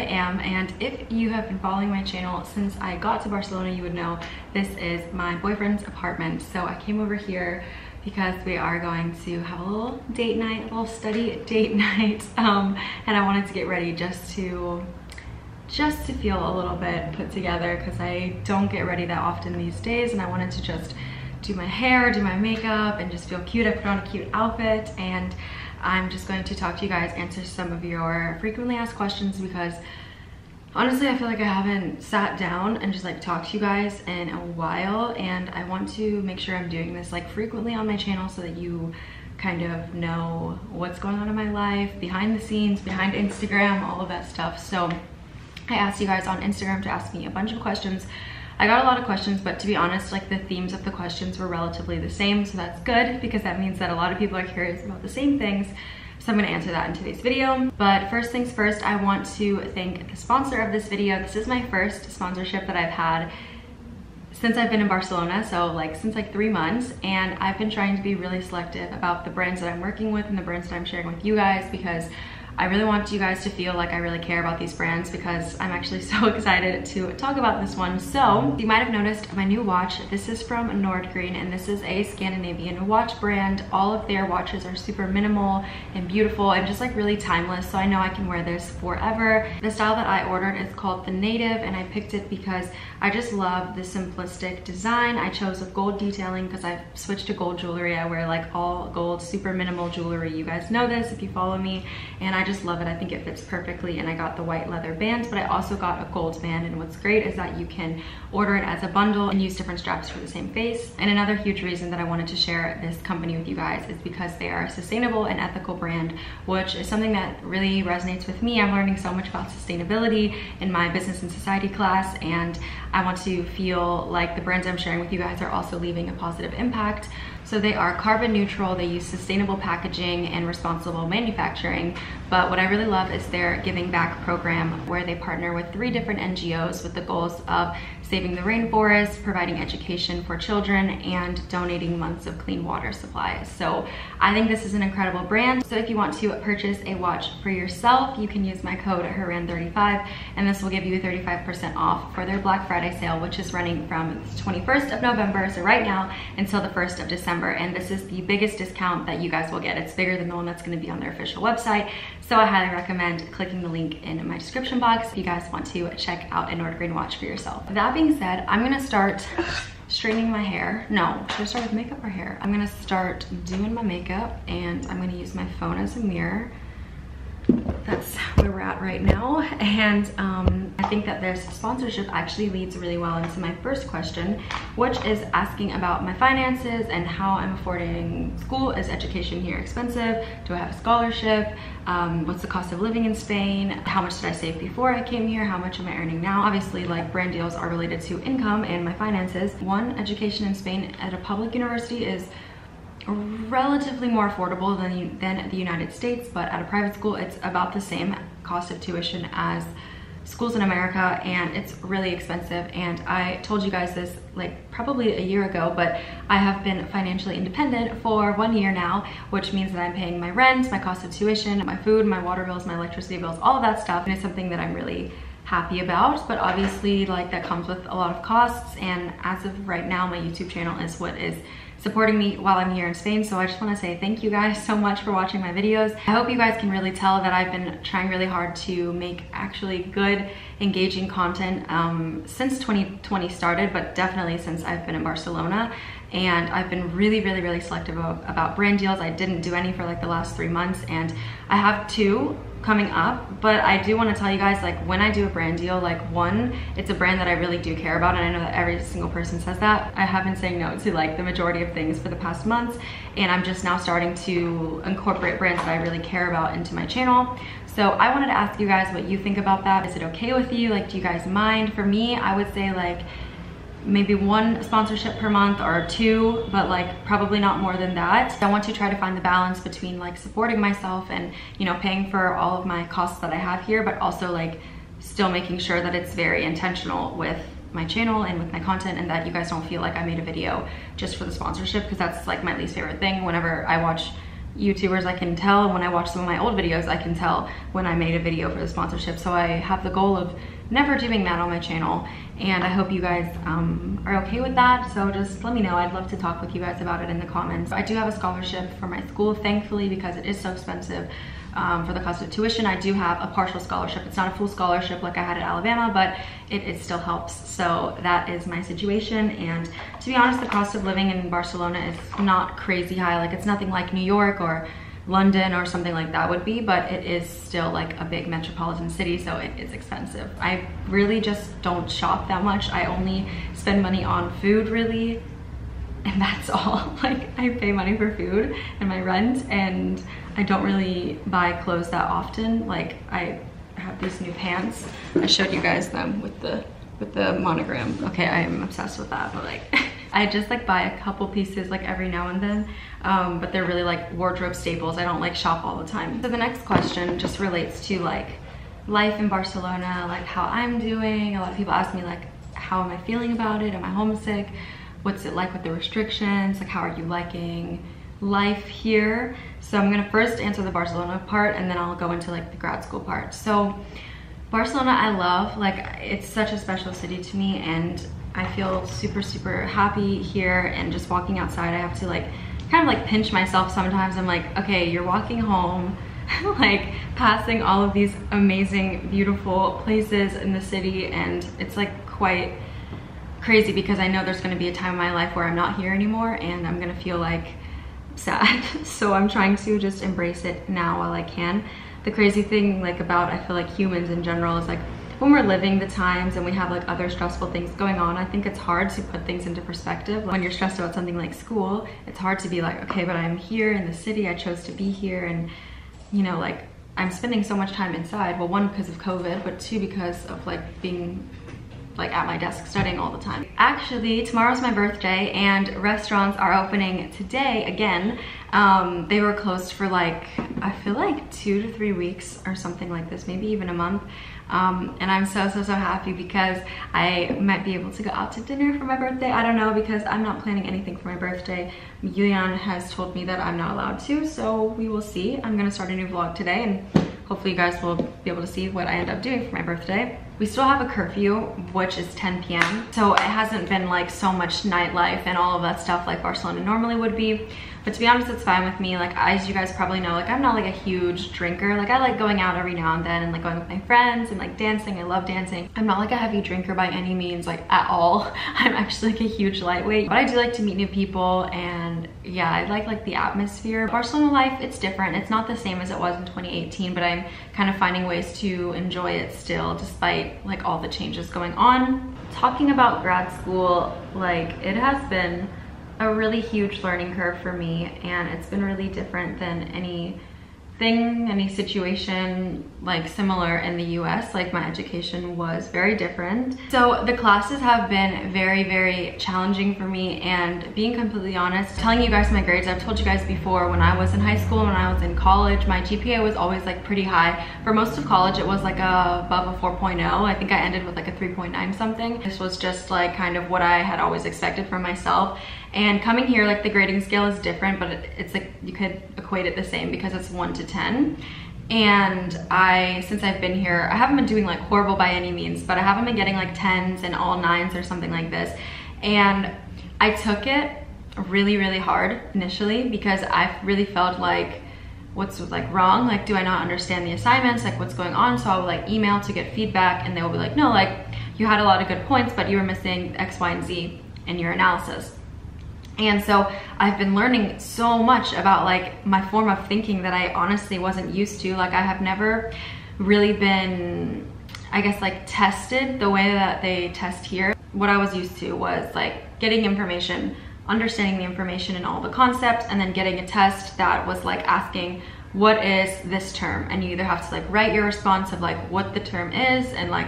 am, and if you have been following my channel since I got to Barcelona, you would know this is my boyfriend's apartment. So I came over here because we are going to have a little date night, a little study date night, and I wanted to get ready just to feel a little bit put together because I don't get ready that often these days, and I wanted to just do my hair, do my makeup, and just feel cute. I put on a cute outfit, and I'm just going to talk to you guys, answer some of your frequently asked questions, because honestly I feel like I haven't sat down and just like talked to you guys in a while, and I want to make sure I'm doing this like frequently on my channel so that you kind of know what's going on in my life, behind the scenes, behind Instagram, all of that stuff. So I asked you guys on Instagram to ask me a bunch of questions. I got a lot of questions, but to be honest, like the themes of the questions were relatively the same, so that's good because that means that a lot of people are curious about the same things. So I'm gonna answer that in today's video. But first things first, I want to thank the sponsor of this video. This is my first sponsorship that I've had since I've been in Barcelona, so like since like 3 months, and I've been trying to be really selective about the brands that I'm working with and the brands that I'm sharing with you guys, because I really want you guys to feel like I really care about these brands, because I'm actually so excited to talk about this one. So you might have noticed my new watch. This is from Nordgreen, and this is a Scandinavian watch brand. All of their watches are super minimal and beautiful and just like really timeless, so I know I can wear this forever. The style that I ordered is called the Native, and I picked it because I just love the simplistic design. I chose with gold detailing because I've switched to gold jewelry. I wear like all gold, super minimal jewelry. You guys know this if you follow me, and I just love it. I think it fits perfectly, and I got the white leather band, but I also got a gold band, and what's great is that you can order it as a bundle and use different straps for the same face. And another huge reason that I wanted to share this company with you guys is because they are a sustainable and ethical brand, which is something that really resonates with me. I'm learning so much about sustainability in my business and society class, and I want to feel like the brands I'm sharing with you guys are also leaving a positive impact. So they are carbon neutral, they use sustainable packaging and responsible manufacturing. But what I really love is their Giving Back program, where they partner with 3 different NGOs with the goals of saving the rainforest, providing education for children, and donating months of clean water supplies. So I think this is an incredible brand. So if you want to purchase a watch for yourself, you can use my code HERAN35, and this will give you 35% off for their Black Friday sale, which is running from the 21st of November, so right now, until the 1st of December. And this is the biggest discount that you guys will get. It's bigger than the one that's gonna be on their official website. So I highly recommend clicking the link in my description box if you guys want to check out a Nordgreen watch for yourself. That being said, I'm gonna start straightening my hair. No, should I start with makeup or hair? I'm gonna start doing my makeup, and I'm gonna use my phone as a mirror. That's where we're at right now. And I think that this sponsorship actually leads really well into my first question, which is asking about my finances and how I'm affording school. Is education here expensive? Do I have a scholarship? What's the cost of living in Spain? How much did I save before I came here? How much am I earning now? Obviously, like, brand deals are related to income and my finances. One, education in Spain at a public university is relatively more affordable than the United States, but at a private school it's about the same cost of tuition as schools in America, and it's really expensive. And I told you guys this like probably a year ago, but I have been financially independent for 1 year now, which means that I'm paying my rent, my cost of tuition, my food, my water bills, my electricity bills, all of that stuff, and it's something that I'm really happy about. But obviously, like, that comes with a lot of costs, and as of right now my YouTube channel is what is supporting me while I'm here in Spain. So I just want to say thank you guys so much for watching my videos. I hope you guys can really tell that I've been trying really hard to make actually good, engaging content since 2020 started, but definitely since I've been in Barcelona. And I've been really selective about brand deals. I didn't do any for like the last 3 months, and I have 2 coming up. But I do want to tell you guys, like, when I do a brand deal, like, one, it's a brand that I really do care about, and I know that every single person says that. I have been saying no to like the majority of things for the past months, and I'm just now starting to incorporate brands that I really care about into my channel. So I wanted to ask you guys what you think about that. Is it okay with you? Like, do you guys mind? For me, I would say like maybe 1 sponsorship per month or 2, but like probably not more than that. I want to try to find the balance between like supporting myself and, you know, paying for all of my costs that I have here, but also like still making sure that it's very intentional with my channel and with my content, and that you guys don't feel like I made a video just for the sponsorship, because that's like my least favorite thing. Whenever I watch YouTubers, I can tell, and when I watch some of my old videos, I can tell when I made a video for the sponsorship. So I have the goal of never doing that on my channel, and I hope you guys are okay with that. So just let me know. I'd love to talk with you guys about it in the comments. I do have a scholarship for my school, thankfully, because it is so expensive. For the cost of tuition, I do have a partial scholarship. It's not a full scholarship like I had at Alabama, but it still helps. So that is my situation. And to be honest, the cost of living in Barcelona is not crazy high. Like, it's nothing like New York or London or something like that would be, but it is still like a big metropolitan city, so it is expensive. I really just don't shop that much. I only spend money on food, really, and that's all. Like, I pay money for food and my rent, and I don't really buy clothes that often. Like, I have these new pants. I showed you guys them with the monogram. Okay, I am obsessed with that, but like I just like buy a couple pieces like every now and then, but they're really like wardrobe staples. I don't like shop all the time. So the next question just relates to like life in Barcelona, like how I'm doing. A lot of people ask me like, how am I feeling about it? Am I homesick? What's it like with the restrictions? Like, how are you liking life here? So I'm gonna first answer the Barcelona part, and then I'll go into like the grad school part. So Barcelona, I love. Like, it's such a special city to me, and I feel super, super happy here. And just walking outside, I have to like kind of like pinch myself sometimes. I'm like, okay, you're walking home, like passing all of these amazing, beautiful places in the city, and it's like quite crazy because I know there's going to be a time in my life where I'm not here anymore, and I'm going to feel like sad. So I'm trying to just embrace it now while I can. The crazy thing like about, I feel like humans in general, is like when we're living the times and we have like other stressful things going on, I think it's hard to put things into perspective. When you're stressed about something like school, it's hard to be like, okay, but I'm here in the city, I chose to be here, and you know, like I'm spending so much time inside. Well, one, because of COVID, but two, because of like being like at my desk studying all the time. Actually, tomorrow's my birthday, and restaurants are opening today again. They were closed for like, I feel like 2 to 3 weeks or something like this, maybe even a month. And I'm so happy because I might be able to go out to dinner for my birthday. I don't know, because I'm not planning anything for my birthday. Yulian has told me that I'm not allowed to, so we will see. I'm gonna start a new vlog today, and hopefully you guys will be able to see what I end up doing for my birthday. We still have a curfew, which is 10 p.m. So it hasn't been like so much nightlife and all of that stuff like Barcelona normally would be. But to be honest, it's fine with me. Like, as you guys probably know, like I'm not like a huge drinker. Like, I like going out every now and then and like going with my friends and like dancing. I love dancing. I'm not like a heavy drinker by any means, like at all. I'm actually like a huge lightweight, but I do like to meet new people, and yeah, I like the atmosphere. Barcelona life, it's different. It's not the same as it was in 2018, but I'm kind of finding ways to enjoy it still, despite like all the changes going on. Talking about grad school, like it has been a really huge learning curve for me, and it's been really different than any situation like similar in the US. Like, my education was very different. So the classes have been very challenging for me, and being completely honest, telling you guys my grades, I've told you guys before, when I was in high school and when I was in college, my GPA was always like pretty high. For most of college, it was like above a 4.0. I think I ended with like a 3.9 something. This was just like kind of what I had always expected from myself. And coming here, like the grading scale is different, but it's like you could equate it the same because it's 1 to 10. And since I've been here, I haven't been doing like horrible by any means, but I haven't been getting like 10s and all 9s or something like this. And I took it really hard initially because I really felt like, what's like wrong? Like, do I not understand the assignments? Like, what's going on? So I would like email to get feedback, and they will be like, no, like you had a lot of good points, but you were missing X, Y, and Z in your analysis. And so I've been learning so much about like my form of thinking that I honestly wasn't used to. Like, I have never really been, I guess, like tested the way that they test here. What I was used to was like getting information, understanding the information and all the concepts, and then getting a test that was like asking, what is this term? And you either have to like write your response of like what the term is and like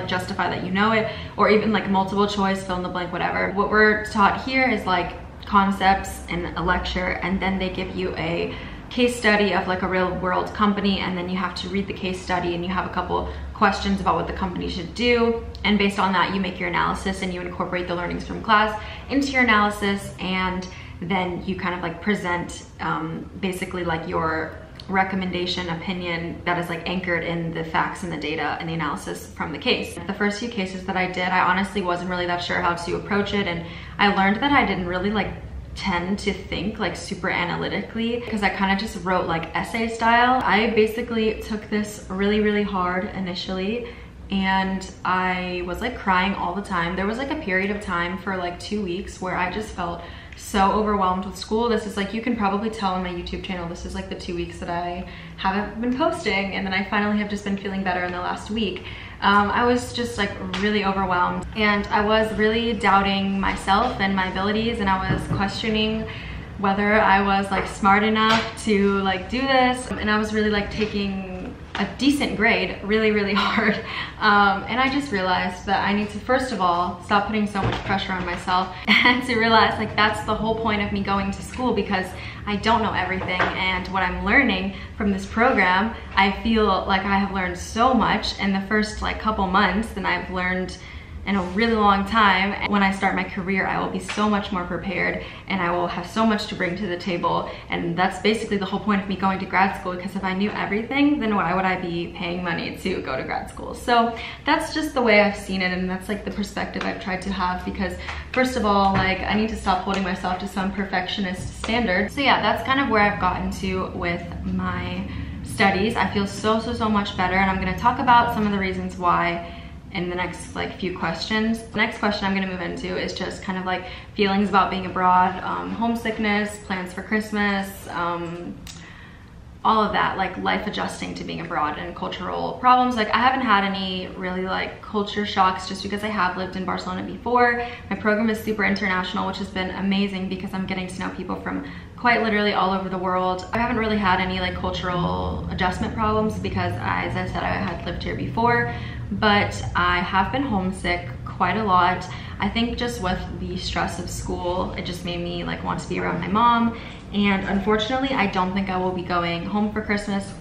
justify that you know it, or even like multiple choice, fill in the blank, whatever. What we're taught here is like concepts and a lecture, and then they give you a case study of like a real world company, and then you have to read the case study, and you have a couple questions about what the company should do, and based on that you make your analysis and you incorporate the learnings from class into your analysis, and then you kind of like present basically like your recommendation opinion that is like anchored in the facts and the data and the analysis from the case. The first few cases that I did, I honestly wasn't really that sure how to approach it, and I learned that I didn't really like tend to think like super analytically, because I kind of just wrote like essay style. I basically took this really hard initially, and I was like crying all the time. There was like a period of time for like 2 weeks where I just felt so overwhelmed with school. This is like, you can probably tell on my YouTube channel, this is like the 2 weeks that I haven't been posting, and then I finally have just been feeling better in the last week. I was just like really overwhelmed, and I was really doubting myself and my abilities, and I was questioning whether I was like smart enough to like do this, and I was really like taking a decent grade really hard, and I just realized that I need to first of all stop putting so much pressure on myself, and to realize like that's the whole point of me going to school, because I don't know everything, and what I'm learning from this program, I feel like I have learned so much in the first like couple months than I've learned in a really long time. When I start my career, I will be so much more prepared, and I will have so much to bring to the table, and that's basically the whole point of me going to grad school, because if I knew everything, then why would I be paying money to go to grad school? So that's just the way I've seen it, and that's like the perspective I've tried to have, because first of all, like I need to stop holding myself to some perfectionist standard. So yeah, that's kind of where I've gotten to with my studies. I feel so much better, and I'm gonna talk about some of the reasons why in the next like few questions. The next question I'm gonna move into is just kind of like feelings about being abroad, homesickness, plans for Christmas, all of that, like life adjusting to being abroad and cultural problems. Like I haven't had any really like culture shocks, just because I have lived in Barcelona before. My program is super international, which has been amazing because I'm getting to know people from quite literally all over the world. I haven't really had any like cultural adjustment problems because, as I said, I had lived here before, but I have been homesick quite a lot. I think just with the stress of school, it just made me like want to be around my mom. And unfortunately, I don't think I will be going home for Christmas.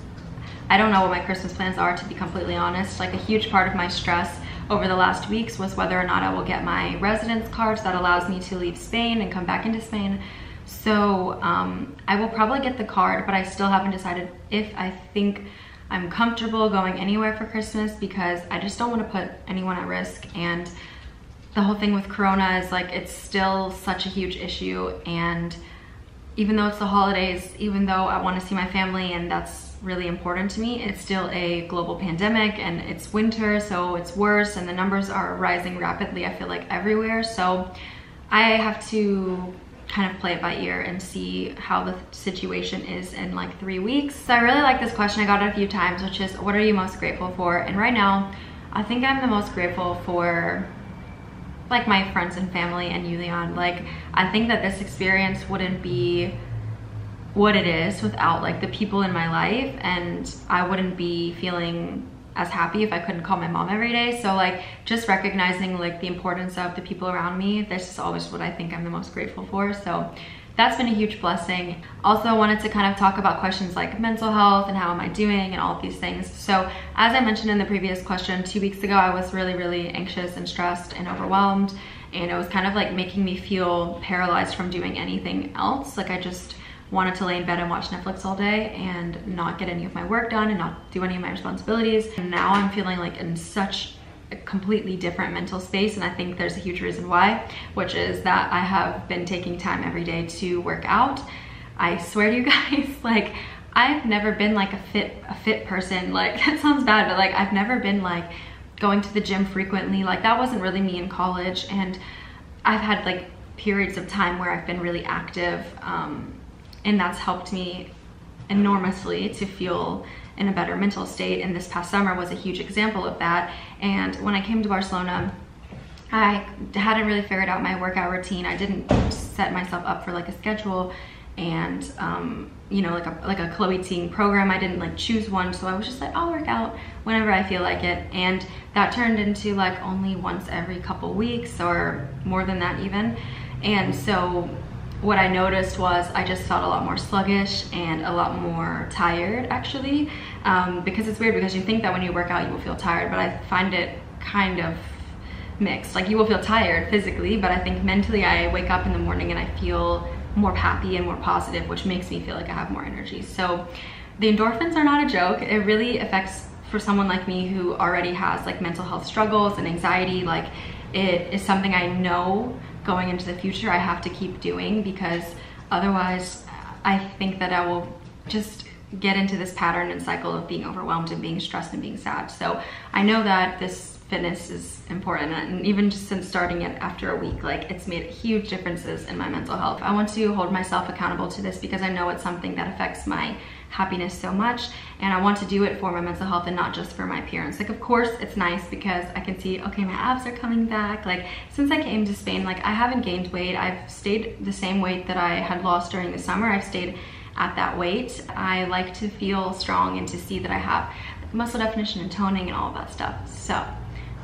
I don't know what my Christmas plans are, to be completely honest. Like a huge part of my stress over the last weeks was whether or not I will get my residence card that allows me to leave Spain and come back into Spain. So I will probably get the card, but I still haven't decided if I think I'm comfortable going anywhere for Christmas, because I just don't want to put anyone at risk. And the whole thing with Corona is like, it's still such a huge issue. And even though it's the holidays, even though I want to see my family and that's really important to me, it's still a global pandemic, and it's winter, so it's worse, and the numbers are rising rapidly, I feel like everywhere. So I have to kind of play it by ear and see how the situation is in like 3 weeks. So I really like this question. I got it a few times, which is, what are you most grateful for? And right now, I think I'm the most grateful for like my friends and family and you, Leon. Like I think that this experience wouldn't be what it is without like the people in my life, and I wouldn't be feeling as happy if I couldn't call my mom every day. So like just recognizing like the importance of the people around me, this is always what I think I'm the most grateful for. So that's been a huge blessing. Also, I wanted to kind of talk about questions like mental health and how am I doing and all of these things. So as I mentioned in the previous question, 2 weeks ago, I was really anxious and stressed and overwhelmed, and it was kind of like making me feel paralyzed from doing anything else. Like I just wanted to lay in bed and watch Netflix all day and not get any of my work done and not do any of my responsibilities. And now I'm feeling like in such a completely different mental space, and I think there's a huge reason why, which is that I have been taking time every day to work out. I swear to you guys, like I've never been like a fit person. Like that sounds bad, but like I've never been like going to the gym frequently. Like that wasn't really me in college, and I've had like periods of time where I've been really active, and that's helped me enormously to feel in a better mental state. And this past summer was a huge example of that. And when I came to Barcelona, I hadn't really figured out my workout routine. I didn't set myself up for like a schedule, and you know, like a Chloe Ting program. I didn't like choose one, so I was just like, I'll work out whenever I feel like it. And that turned into like only once every couple weeks, or more than that even. And so what I noticed was I just felt a lot more sluggish and a lot more tired, actually, because it's weird, because you think that when you work out you will feel tired, but I find it kind of mixed. Like you will feel tired physically, but I think mentally I wake up in the morning and I feel more happy and more positive, which makes me feel like I have more energy. So the endorphins are not a joke. It really affects, for someone like me who already has like mental health struggles and anxiety, like it is something I know going into the future I have to keep doing, because otherwise I think that I will just get into this pattern and cycle of being overwhelmed and being stressed and being sad. So I know that this fitness is important, and even just since starting it after a week, like it's made huge differences in my mental health. I want to hold myself accountable to this because I know it's something that affects my happiness so much, and I want to do it for my mental health and not just for my appearance. Like, of course it's nice because I can see, okay, my abs are coming back. Like, since I came to Spain, like I haven't gained weight. I've stayed the same weight that I had lost during the summer. I've stayed at that weight. I like to feel strong and to see that I have muscle definition and toning and all of that stuff. So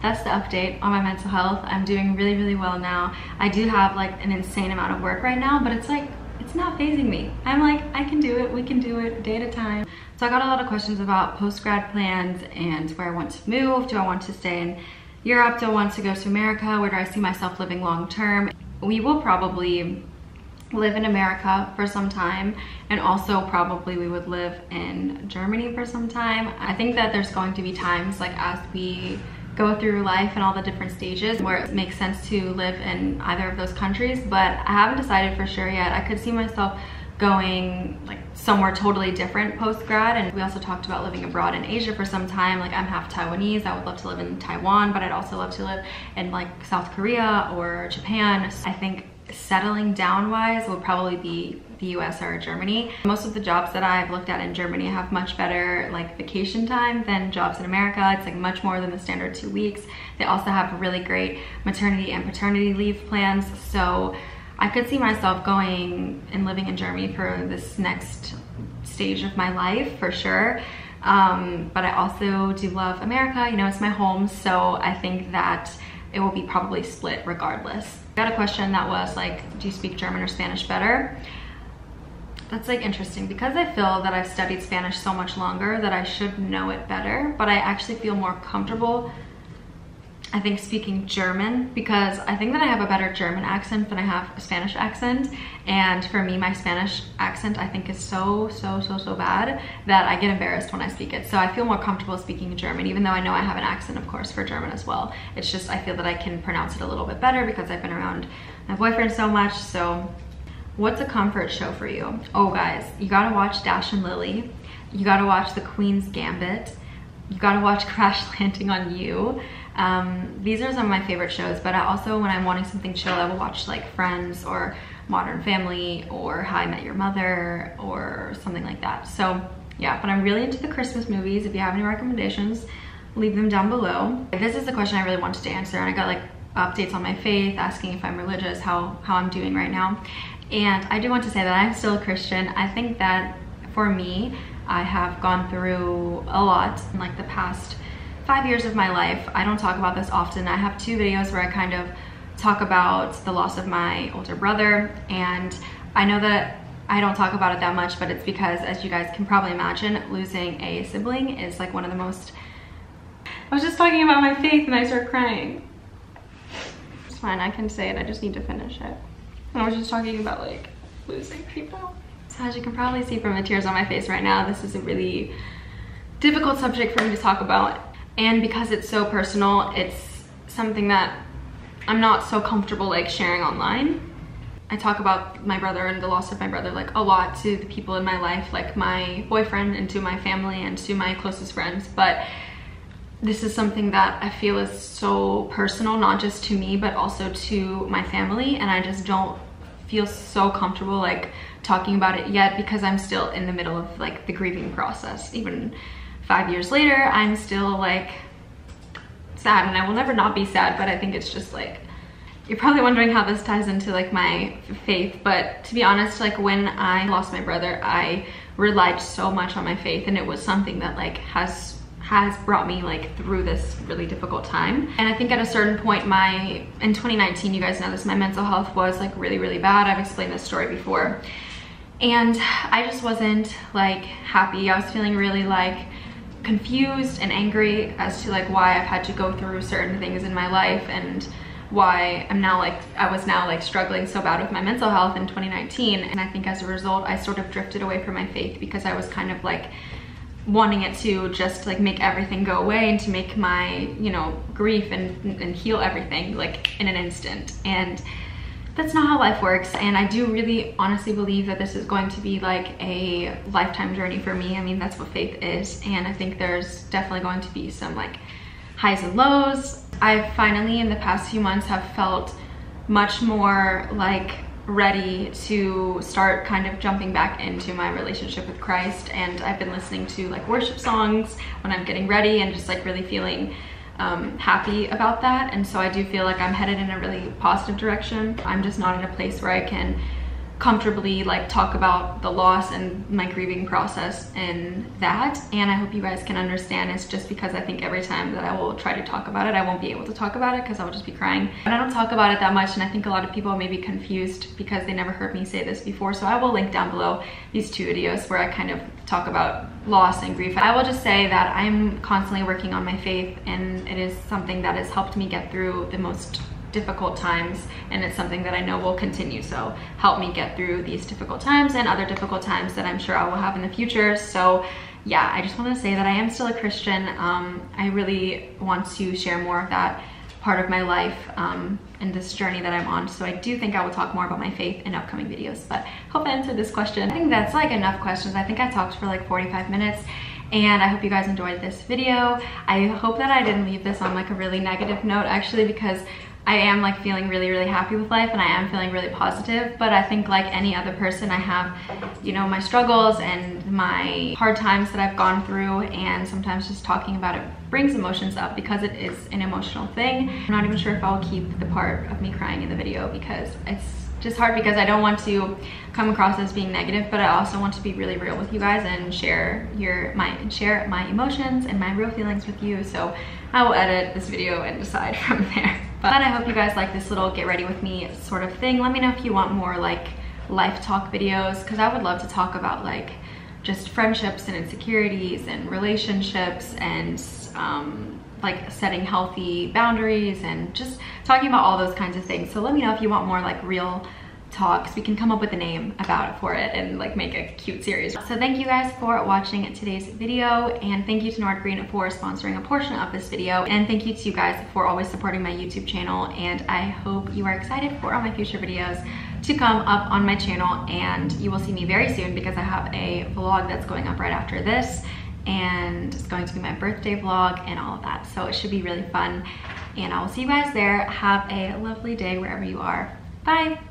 that's the update on my mental health. I'm doing really, really well now. I do have like an insane amount of work right now, but it's like, it's not phasing me. I'm like, I can do it, we can do it, day at a time. So I got a lot of questions about post-grad plans and where I want to move. Do I want to stay in Europe? Do I want to go to America? Where do I see myself living long term? We will probably live in America for some time, and also probably we would live in Germany for some time. I think that there's going to be times, like as we go through life and all the different stages, where it makes sense to live in either of those countries, but I haven't decided for sure yet. I could see myself going like somewhere totally different post-grad, and we also talked about living abroad in Asia for some time. Like, I'm half Taiwanese. I would love to live in Taiwan, but I'd also love to live in like South Korea or Japan. I think settling down wise will probably be the US or Germany. Most of the jobs that I've looked at in Germany have much better like vacation time than jobs in America. It's like much more than the standard 2 weeks. They also have really great maternity and paternity leave plans. So I could see myself going and living in Germany for this next stage of my life for sure. But I also do love America, you know, it's my home. So I think that it will be probably split regardless. I got a question that was like, do you speak German or Spanish better? That's like interesting, because I feel that I've studied Spanish so much longer that I should know it better, but I actually feel more comfortable, I think, speaking German, because I think that I have a better German accent than I have a Spanish accent. And for me, my Spanish accent I think is so bad that I get embarrassed when I speak it. So I feel more comfortable speaking German, even though I know I have an accent, of course, for German as well. It's just I feel that I can pronounce it a little bit better because I've been around my boyfriend so much. So what's a comfort show for you? Oh guys, you gotta watch Dash and Lily. You gotta watch The Queen's Gambit. You gotta watch Crash Landing on You. These are some of my favorite shows, but I also, when I'm wanting something chill, I will watch like Friends or Modern Family or How I Met Your Mother or something like that. So yeah, but I'm really into the Christmas movies. If you have any recommendations, leave them down below. This is the question I really wanted to answer, and I got like updates on my faith, asking if I'm religious, how I'm doing right now. And I do want to say that I'm still a Christian. I think that for me, I have gone through a lot in like the past 5 years of my life. I don't talk about this often. I have 2 videos where I kind of talk about the loss of my older brother, and I know that I don't talk about it that much, but it's because, as you guys can probably imagine, losing a sibling is like one of the most... I was just talking about my faith and I started crying. It's fine, I can say it, I just need to finish it. I was just talking about like losing people. So as you can probably see from the tears on my face right now, this is a really difficult subject for me to talk about. And because it's so personal, it's something that I'm not so comfortable like sharing online. I talk about my brother and the loss of my brother like a lot to the people in my life, like my boyfriend and to my family and to my closest friends. But this is something that I feel is so personal, not just to me, but also to my family. And I just don't feel so comfortable like talking about it yet, because I'm still in the middle of like the grieving process. Even 5 years later, I'm still like sad, and I will never not be sad, but I think it's just like, you're probably wondering how this ties into like my faith. But to be honest, like when I lost my brother, I relied so much on my faith, and it was something that like has brought me like through this really difficult time. And I think at a certain point, in 2019, you guys know this, my mental health was like really bad. I've explained this story before, and I just wasn't like happy. I was feeling really like confused and angry as to like why I've had to go through certain things in my life, and why I was now like struggling so bad with my mental health in 2019. And I think as a result, I sort of drifted away from my faith because I was kind of like wanting it to just like make everything go away and to make my, you know, grief and heal everything like in an instant. And that's not how life works. And I do really honestly believe that this is going to be like a lifetime journey for me. I mean, that's what faith is. And I think there's definitely going to be some like highs and lows. I finally in the past few months have felt much more like ready to start kind of jumping back into my relationship with Christ. And I've been listening to like worship songs when I'm getting ready and just like really feeling happy about that. And so I do feel like I'm headed in a really positive direction. I'm just not in a place where I can comfortably like talk about the loss and my grieving process in that. And I hope you guys can understand. It's just because I think every time that I will try to talk about it, I won't be able to talk about it because I will just be crying. And I don't talk about it that much, and I think a lot of people may be confused because they never heard me say this before. So I will link down below these 2 videos where I kind of talk about loss and grief. I will just say that I'm constantly working on my faith, and it is something that has helped me get through the most difficult times, and it's something that I know will continue. So help me get through these difficult times and other difficult times that I'm sure I will have in the future. So yeah, I just want to say that I am still a Christian. I really want to share more of that part of my life in this journey that I'm on. So I do think I will talk more about my faith in upcoming videos, but hope I answered this question. I think that's like enough questions. I think I talked for like 45 minutes. And I hope you guys enjoyed this video. I hope that I didn't leave this on like a really negative note, actually, because I am like feeling really, really happy with life, and I am feeling really positive. But I think like any other person, I have, you know, my struggles and my hard times that I've gone through, and sometimes just talking about it brings emotions up because it is an emotional thing. I'm not even sure if I'll keep the part of me crying in the video because it's just hard, because I don't want to come across as being negative, but I also want to be really real with you guys and share my emotions and my real feelings with you. So I will edit this video and decide from there. But I hope you guys like this little get ready with me sort of thing. Let me know if you want more like life talk videos, because I would love to talk about like just friendships and insecurities and relationships and like setting healthy boundaries and just talking about all those kinds of things. So let me know if you want more like real talks. We can come up with a name for it and like make a cute series. So thank you guys for watching today's video, and thank you to Nordgreen for sponsoring a portion of this video, and thank you to you guys for always supporting my YouTube channel. And I hope you are excited for all my future videos to come up on my channel, and you will see me very soon because I have a vlog that's going up right after this, and it's going to be my birthday vlog and all of that. So it should be really fun, and I will see you guys there. Have a lovely day wherever you are. Bye.